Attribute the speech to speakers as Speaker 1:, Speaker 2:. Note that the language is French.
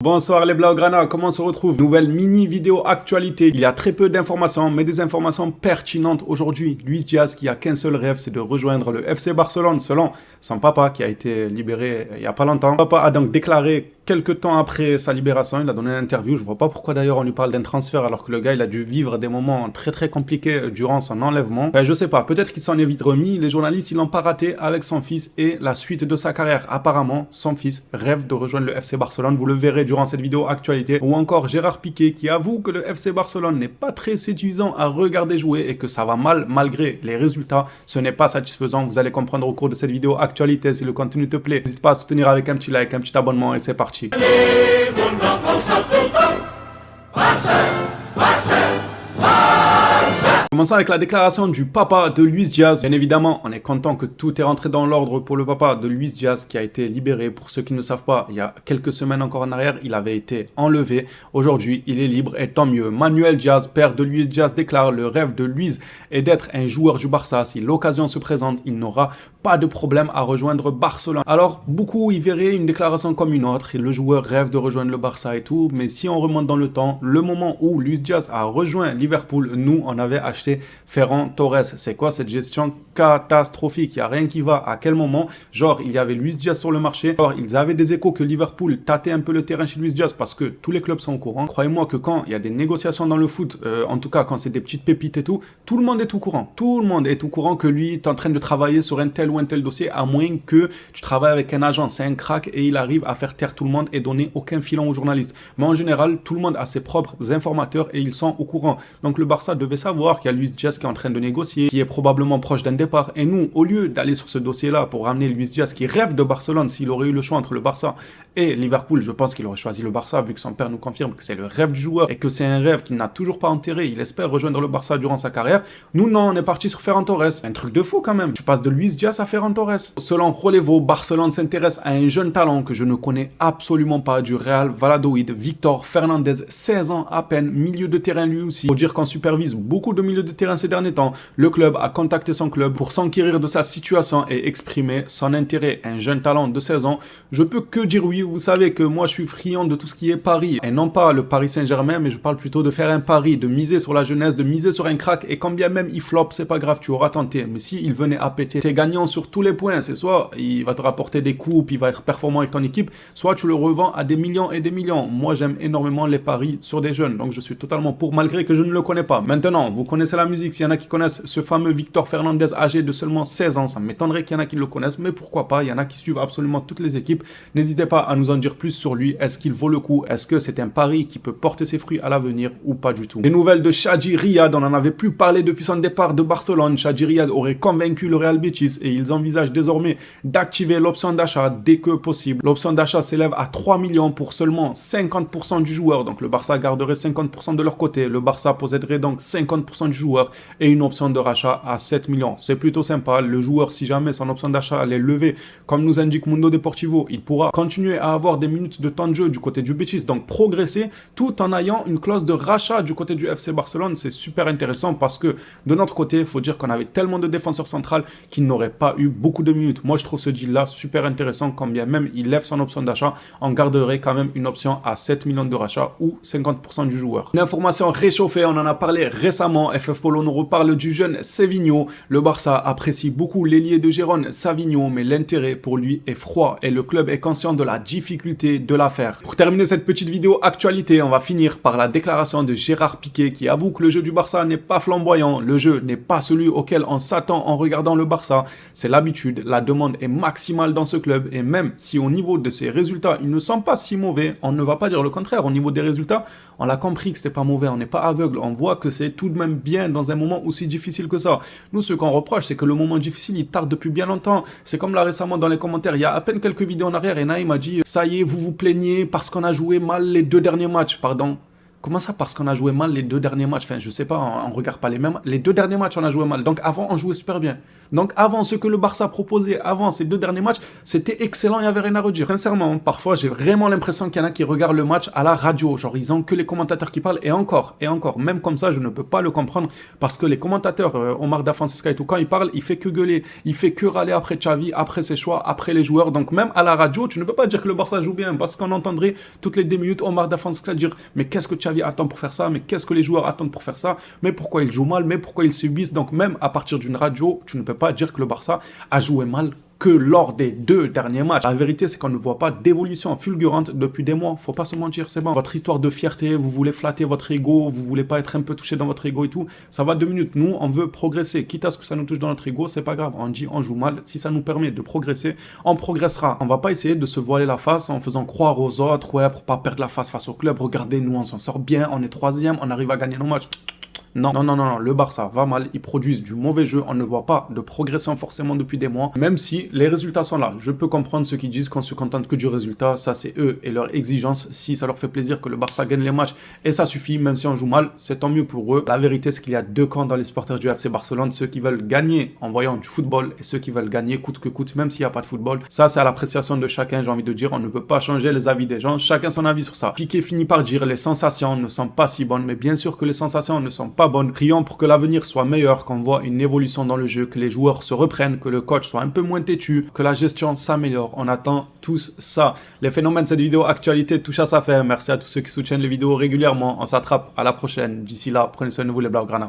Speaker 1: Bonsoir les Blaugrana, comment on se retrouve? Nouvelle mini vidéo actualité. Il y a très peu d'informations, mais des informations pertinentes aujourd'hui. Luis Diaz qui a qu'un seul rêve, c'est de rejoindre le FC Barcelone selon son papa qui a été libéré il n'y a pas longtemps. Papa a donc déclaré quelques temps après sa libération, il a donné une interview. Je vois pas pourquoi d'ailleurs on lui parle d'un transfert alors que le gars il a dû vivre des moments très compliqués durant son enlèvement. Je sais pas, peut-être qu'il s'en est vite remis. Les journalistes ils l'ont pas raté avec son fils et la suite de sa carrière. Apparemment, son fils rêve de rejoindre le FC Barcelone. Vous le verrez durant cette vidéo actualité. Ou encore Gérard Piqué qui avoue que le FC Barcelone n'est pas très séduisant à regarder jouer et que ça va mal malgré les résultats. Ce n'est pas satisfaisant. Vous allez comprendre au cours de cette vidéo actualité. Si le contenu te plaît, n'hésite pas à soutenir avec un petit like, un petit abonnement et c'est parti. Commençons avec la déclaration du papa de Luis Diaz. Bien évidemment, on est content que tout est rentré dans l'ordre pour le papa de Luis Diaz qui a été libéré. Pour ceux qui ne savent pas, il y a quelques semaines encore en arrière, il avait été enlevé. Aujourd'hui, il est libre et tant mieux. Manuel Diaz, père de Luis Diaz, déclare: le rêve de Luis est d'être un joueur du Barça. Si l'occasion se présente, il n'aura pas de problème à rejoindre Barcelone. Alors, beaucoup y verraient une déclaration comme une autre. Et le joueur rêve de rejoindre le Barça et tout. Mais si on remonte dans le temps, le moment où Luis Diaz a rejoint Liverpool, nous, on avait acheté Ferran Torres. C'est quoi cette gestion catastrophique? Il n'y a rien qui va. À quel moment? Genre, il y avait Luis Diaz sur le marché. Alors, ils avaient des échos que Liverpool tâtait un peu le terrain chez Luis Diaz parce que tous les clubs sont au courant. Croyez-moi que quand il y a des négociations dans le foot, en tout cas quand c'est des petites pépites et tout le monde est au courant. Tout le monde est au courant que lui est en train de travailler sur un tel ou un tel dossier, à moins que tu travailles avec un agent. C'est un crack et il arrive à faire taire tout le monde et donner aucun filon aux journalistes. Mais en général, tout le monde a ses propres informateurs et ils sont au courant. Donc le Barça devait savoir qu'il y a Luis Diaz qui est en train de négocier, qui est probablement proche d'un départ. Et nous, au lieu d'aller sur ce dossier-là pour ramener Luis Diaz qui rêve de Barcelone, s'il aurait eu le choix entre le Barça et Liverpool, je pense qu'il aurait choisi le Barça vu que son père nous confirme que c'est le rêve du joueur et que c'est un rêve qu'il n'a toujours pas enterré. Il espère rejoindre le Barça durant sa carrière. Nous, non, on est parti sur Ferran Torres. Un truc de fou quand même. Tu passes de Luis Diaz à Ferran Torres. Selon Relevo, Barcelone s'intéresse à un jeune talent que je ne connais absolument pas du Real Valladolid, Victor Fernandez, 16 ans à peine, milieu de terrain lui aussi. Faut dire qu'on supervise beaucoup de milieux de terrain ces derniers temps. Le club a contacté son club pour s'enquérir de sa situation et exprimer son intérêt. Un jeune talent de 16 ans, je peux que dire oui. Vous savez que moi je suis friand de tout ce qui est pari et non pas le Paris Saint-Germain, mais je parle plutôt de faire un pari, de miser sur la jeunesse, de miser sur un crack et quand bien même il flop, c'est pas grave, tu auras tenté. Mais si il venait à péter, t'es gagnant sur tous les points. C'est soit il va te rapporter des coupes, il va être performant avec ton équipe, soit tu le revends à des millions et des millions. Moi j'aime énormément les paris sur des jeunes, donc je suis totalement pour malgré que je ne le connais pas. Maintenant, vous connaissez la musique, s'il y en a qui connaissent ce fameux Victor Fernandez âgé de seulement 16 ans, ça m'étonnerait qu'il y en a qui le connaissent, mais pourquoi pas, il y en a qui suivent absolument toutes les équipes. N'hésitez pas à nous en dire plus sur lui. Est-ce qu'il vaut le coup? Est-ce que c'est un pari qui peut porter ses fruits à l'avenir ou pas du tout? Des nouvelles de Chadji Riyad, on en avait plus parlé depuis son départ de Barcelone. Chadji Riyad aurait convaincu le Real Betis et ils envisagent désormais d'activer l'option d'achat dès que possible. L'option d'achat s'élève à 3 millions pour seulement 50% du joueur, donc le Barça garderait 50% de leur côté. Le Barça posséderait donc 50% du joueur et une option de rachat à 7 millions. C'est plutôt sympa. Le joueur, si jamais son option d'achat allait lever, comme nous indique Mundo Deportivo, il pourra continuer à avoir des minutes de temps de jeu du côté du Betis, donc progresser tout en ayant une clause de rachat du côté du FC Barcelone. C'est super intéressant parce que de notre côté, il faut dire qu'on avait tellement de défenseurs centrales qu'ils n'auraient pas eu beaucoup de minutes. Moi, je trouve ce deal-là super intéressant. Quand bien même il lève son option d'achat, on garderait quand même une option à 7 millions de rachat ou 50% du joueur. Une information réchauffée, on en a parlé récemment. FF Polo nous reparle du jeune Savinho. Le Barça apprécie beaucoup l'ailier de Gérone, Savinho, mais l'intérêt pour lui est froid et le club est conscient de la difficulté de l'affaire. Pour terminer cette petite vidéo actualité, on va finir par la déclaration de Gérard Piqué qui avoue que le jeu du Barça n'est pas flamboyant. Le jeu n'est pas celui auquel on s'attend en regardant le Barça. C'est l'habitude, la demande est maximale dans ce club et même si au niveau de ses résultats, ils ne sont pas si mauvais, on ne va pas dire le contraire. Au niveau des résultats, on l'a compris que c'était pas mauvais, on n'est pas aveugle, on voit que c'est tout de même bien dans un moment aussi difficile que ça. Nous, ce qu'on reproche, c'est que le moment difficile, il tarde depuis bien longtemps. C'est comme là récemment dans les commentaires, il y a à peine quelques vidéos en arrière, et Naïm a dit « Ça y est, vous vous plaignez parce qu'on a joué mal les 2 derniers matchs. » Pardon. Comment ça, parce qu'on a joué mal les 2 derniers matchs? Enfin, je sais pas, on regarde pas les mêmes. Les 2 derniers matchs, on a joué mal. Donc avant, on jouait super bien. Donc avant ce que le Barça proposait, avant ces 2 derniers matchs, c'était excellent, il n'y avait rien à redire. Sincèrement, parfois j'ai vraiment l'impression qu'il y en a qui regardent le match à la radio, genre ils ont que les commentateurs qui parlent, et encore, même comme ça je ne peux pas le comprendre, parce que les commentateurs, Omar Da Fonseca et tout, quand il parle, il fait que gueuler, il fait que râler après Xavi, après ses choix, après les joueurs, donc même à la radio, tu ne peux pas dire que le Barça joue bien, parce qu'on entendrait toutes les 2 minutes Omar Da Fonseca dire mais qu'est-ce que Xavi attend pour faire ça, mais qu'est-ce que les joueurs attendent pour faire ça, mais pourquoi ils jouent mal, mais pourquoi ils subissent, donc même à partir d'une radio, tu ne peux pas dire que le Barça a joué mal que lors des 2 derniers matchs. La vérité, c'est qu'on ne voit pas d'évolution fulgurante depuis des mois. Faut pas se mentir, c'est bon. Votre histoire de fierté, vous voulez flatter votre ego, vous voulez pas être un peu touché dans votre ego et tout, ça va 2 minutes. Nous, on veut progresser. Quitte à ce que ça nous touche dans notre ego, c'est pas grave. On dit, on joue mal. Si ça nous permet de progresser, on progressera. On va pas essayer de se voiler la face en faisant croire aux autres, ouais, pour pas perdre la face au club. Regardez, nous, on s'en sort bien, on est 3e, on arrive à gagner nos matchs. Non, non, non, non, non, le Barça va mal, ils produisent du mauvais jeu, on ne voit pas de progression forcément depuis des mois, même si les résultats sont là. Je peux comprendre ceux qui disent qu'on se contente que du résultat, ça c'est eux et leur exigence. Si ça leur fait plaisir que le Barça gagne les matchs et ça suffit, même si on joue mal, c'est tant mieux pour eux. La vérité c'est qu'il y a 2 camps dans les supporters du FC Barcelone, ceux qui veulent gagner en voyant du football et ceux qui veulent gagner coûte que coûte, même s'il n'y a pas de football. Ça c'est à l'appréciation de chacun, j'ai envie de dire, on ne peut pas changer les avis des gens, chacun son avis sur ça. Piqué finit par dire les sensations ne sont pas si bonnes, mais bien sûr que les sensations ne sont pas bonnes. Prions pour que l'avenir soit meilleur, qu'on voit une évolution dans le jeu, que les joueurs se reprennent, que le coach soit un peu moins têtu, que la gestion s'améliore. On attend tous ça. Les phénomènes de cette vidéo actualité touchent à sa fin. Merci à tous ceux qui soutiennent les vidéos régulièrement. On s'attrape à la prochaine. D'ici là, prenez soin de vous les Blaugrana.